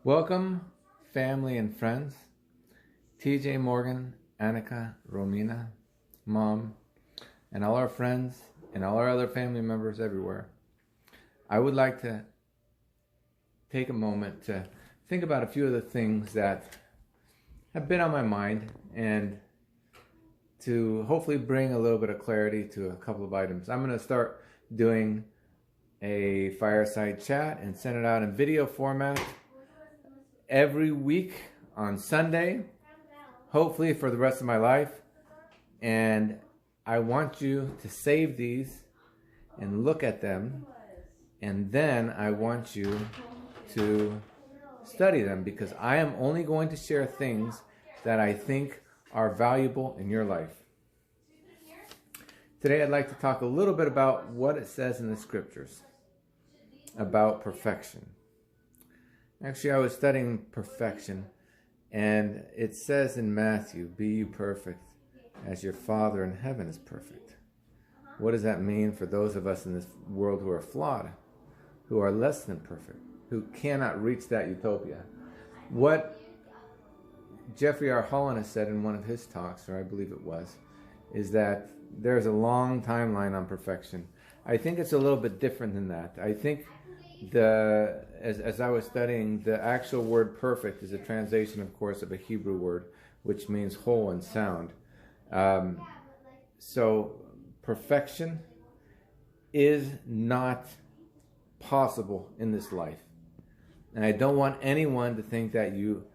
Welcome, family and friends. TJ, Morgan, Annika, Romina, Mom, and all our friends and all our other family members everywhere. I would like to take a moment to think about a few of the things that have been on my mind and to hopefully bring a little bit of clarity to a couple of items. I'm going to start doing a fireside chat and send it out in video format every week on Sunday, hopefully for the rest of my life. And I want you to save these and look at them, and then I want you to study them, because I am only going to share things that I think are valuable in your life. Today I'd like to talk a little bit about what it says in the scriptures about perfection. Actually, I was studying perfection, and it says in Matthew, "Be you perfect as your Father in heaven is perfect." What does that mean for those of us in this world who are flawed, who are less than perfect, who cannot reach that utopia? What Jeffrey R. Holland has said in one of his talks, or I believe it was, is that there's a long timeline on perfection. I think it's a little bit different than that. I think as I was studying, the actual word perfect is a translation, of course, of a Hebrew word, which means whole and sound. So perfection is not possible in this life. And I don't want anyone to think that you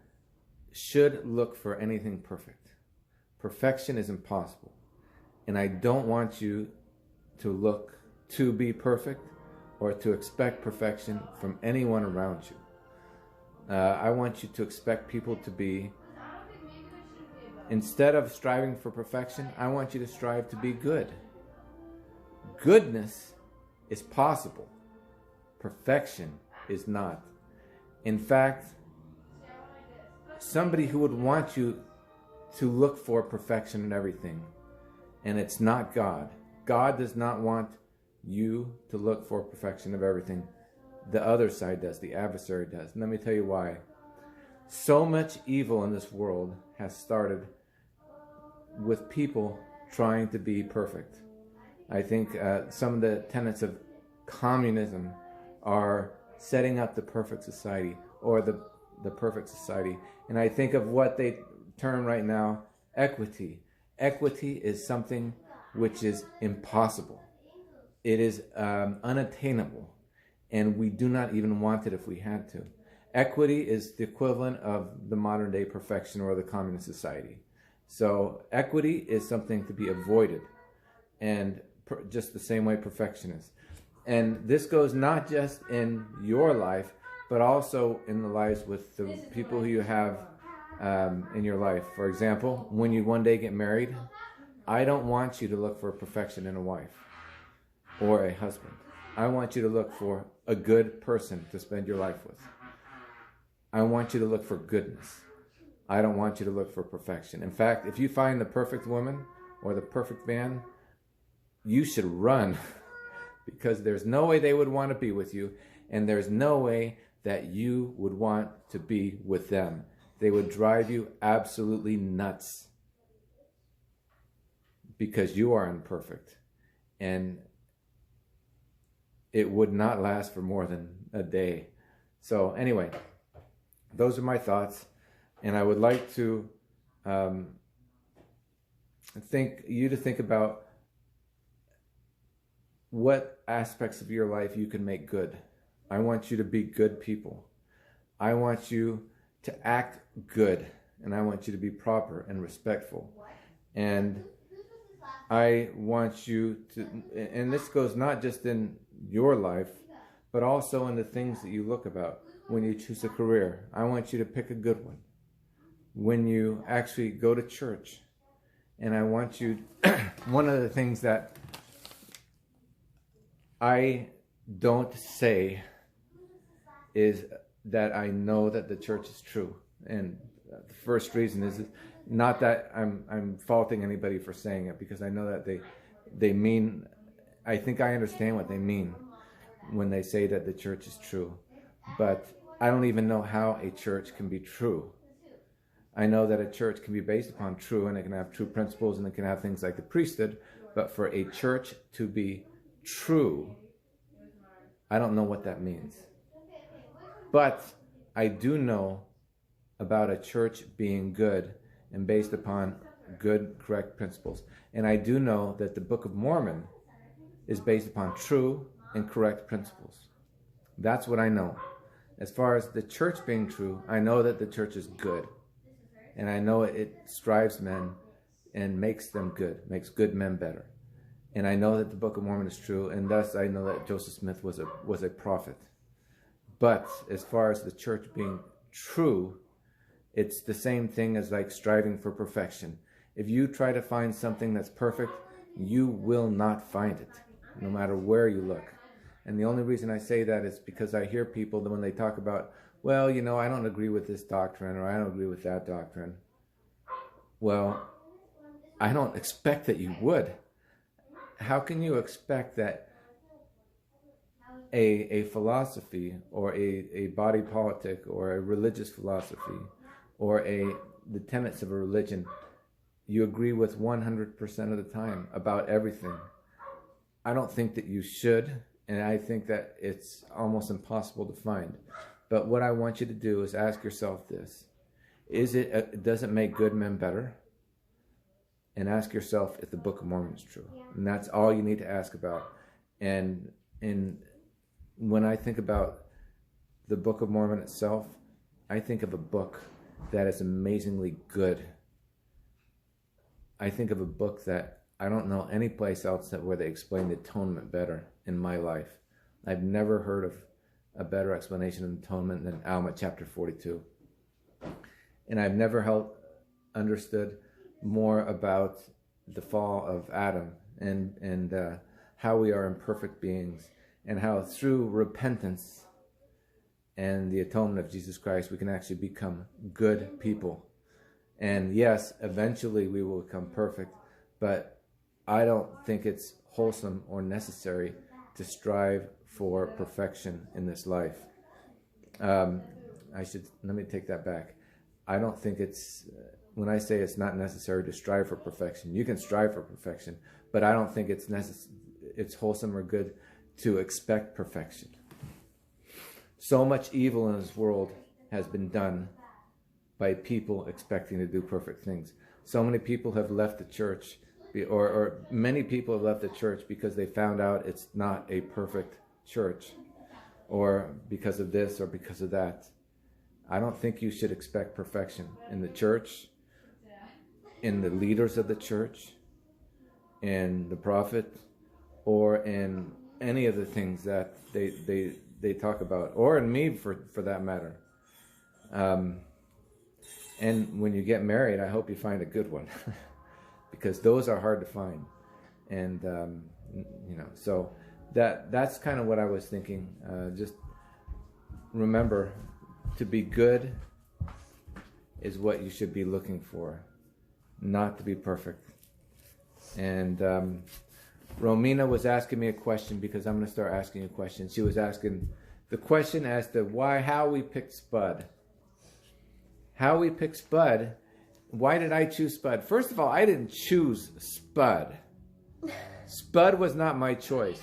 should look for anything perfect. Perfection is impossible. And I don't want you to look to be perfect or to expect perfection from anyone around you. I want you to expect people to be, instead of striving for perfection, I want you to strive to be good. Goodness is possible. Perfection is not. In fact, somebody who would want you to look for perfection in everything, and it's not God. God does not want you to look for perfection of everything. The other side does, the adversary does. And let me tell you why. So much evil in this world has started with people trying to be perfect. I think some of the tenets of communism are setting up the perfect society, or the perfect society. And I think of what they term right now equity. Equity is something which is impossible. It is unattainable, and we do not even want it if we had to. Equity is the equivalent of the modern day perfection or the communist society. So equity is something to be avoided, and just the same way perfection is. And this goes not just in your life, but also in the lives with the people who you have in your life. For example, when you one day get married, I don't want you to look for perfection in a wife or a husband. I want you to look for a good person to spend your life with. I want you to look for goodness. I don't want you to look for perfection. In fact, if you find the perfect woman or the perfect man, you should run, because there's no way they would want to be with you, and there's no way that you would want to be with them. They would drive you absolutely nuts, because you are imperfect, and it would not last for more than a day. So anyway, those are my thoughts, and I would like to think about what aspects of your life you can make good. I want you to be good people. I want you to act good, and I want you to be proper and respectful. And I want you to, and this goes not just in your life, but also in the things that you look about when you choose a career. I want you to pick a good one. When you actually go to church, and I want you, one of the things that I don't say is that I know that the church is true. And the first reason is not that I'm faulting anybody for saying it, because I know that they mean, I think I understand what they mean when they say that the church is true. But I don't even know how a church can be true. I know that a church can be based upon true, and it can have true principles, and it can have things like the priesthood, but for a church to be true, I don't know what that means. But I do know about a church being good and based upon good, correct principles. And I do know that the Book of Mormon is based upon true and correct principles. That's what I know. As far as the church being true, I know that the church is good. And I know it strives men and makes them good, makes good men better. And I know that the Book of Mormon is true, and thus I know that Joseph Smith was a prophet. But as far as the church being true, it's the same thing as like striving for perfection. If you try to find something that's perfect, you will not find it, no matter where you look. And the only reason I say that is because I hear people that when they talk about, well, you know, I don't agree with this doctrine, or I don't agree with that doctrine. Well, I don't expect that you would. How can you expect that a philosophy or a body politic or a religious philosophy or the tenets of a religion you agree with 100% of the time about everything? I don't think that you should, and I think that it's almost impossible to find. But what I want you to do is ask yourself this: does it make good men better? And ask yourself if the Book of Mormon is true. And that's all you need to ask about. And when I think about the Book of Mormon itself, I think of a book that is amazingly good. I think of a book that I don't know any place else where they explain the atonement better in my life. I've never heard of a better explanation of atonement than Alma chapter 42. And I've never understood more about the fall of Adam and how we are imperfect beings, and how through repentance and the atonement of Jesus Christ we can actually become good people. And yes, eventually we will become perfect, but I don't think it's wholesome or necessary to strive for perfection in this life. Let me take that back. I don't think when I say it's not necessary to strive for perfection, you can strive for perfection, but I don't think it's wholesome or good to expect perfection. So much evil in this world has been done by people expecting to do perfect things. So many people have left the church, or many people have left the church because they found out it's not a perfect church, or because of this or because of that. I don't think you should expect perfection in the church, in the leaders of the church, in the prophet, or in any of the things that they talk about, or in me for that matter. And when you get married, I hope you find a good one, because those are hard to find. And so that's kind of what I was thinking. Just remember, to be good is what you should be looking for, not to be perfect. And Romina was asking me a question, because I'm going to start asking you questions. She was asking the question as to how we picked Spud. How we picked Spud. Why did I choose Spud? First of all, I didn't choose Spud. Spud was not my choice.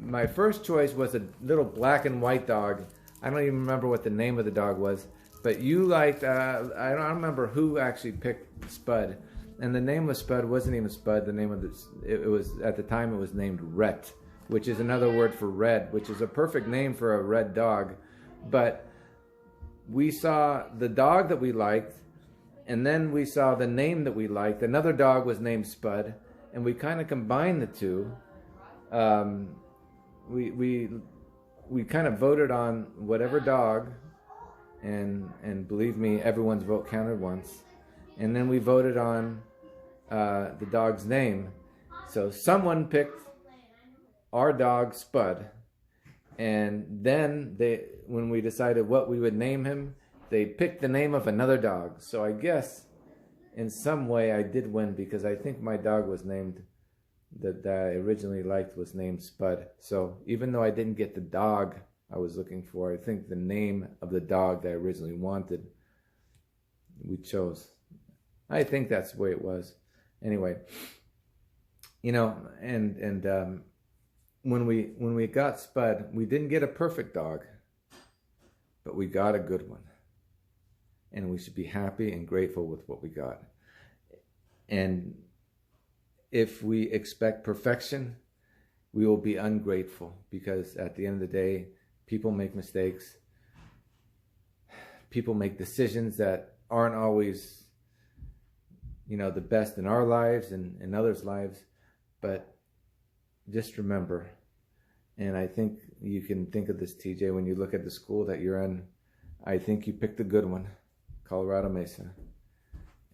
My first choice was a little black and white dog. I don't even remember what the name of the dog was. But you liked, I don't remember who actually picked Spud. And the name of Spud wasn't even Spud. The name of it was, at the time, it was named Rhett, which is another word for red, which is a perfect name for a red dog. But we saw the dog that we liked, and then we saw the name that we liked. Another dog was named Spud, and we kind of combined the two. We kind of voted on whatever dog, and believe me, everyone's vote counted once. And then we voted on the dog's name. So someone picked our dog Spud, and then when we decided what we would name him, they picked the name of another dog. So I guess in some way I did win, because I think my dog was named, that I originally liked, was named Spud. So even though I didn't get the dog I was looking for. I think the name of the dog that I originally wanted, we chose. I think that's the way it was. Anyway, you know, and when we got Spud, we didn't get a perfect dog, but we got a good one. And we should be happy and grateful with what we got. And if we expect perfection, we will be ungrateful, because at the end of the day, people make mistakes. People make decisions that aren't always, you know, the best in our lives and in others' lives. But just remember, and I think you can think of this, TJ, when you look at the school that you're in, I think you picked a good one, Colorado Mesa.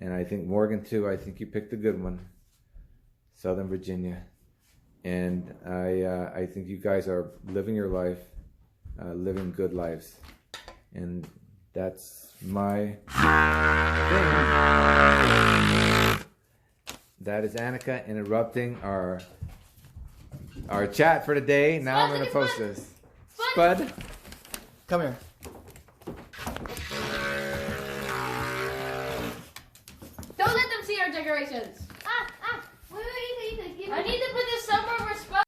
And I think Morgan too, I think you picked a good one, Southern Virginia. And I think you guys are living your life, living good lives. And that's my thing. That is Annika interrupting our chat for today. Now I'm going to post this. Spud, come here. Don't let them see our decorations. Wait, I need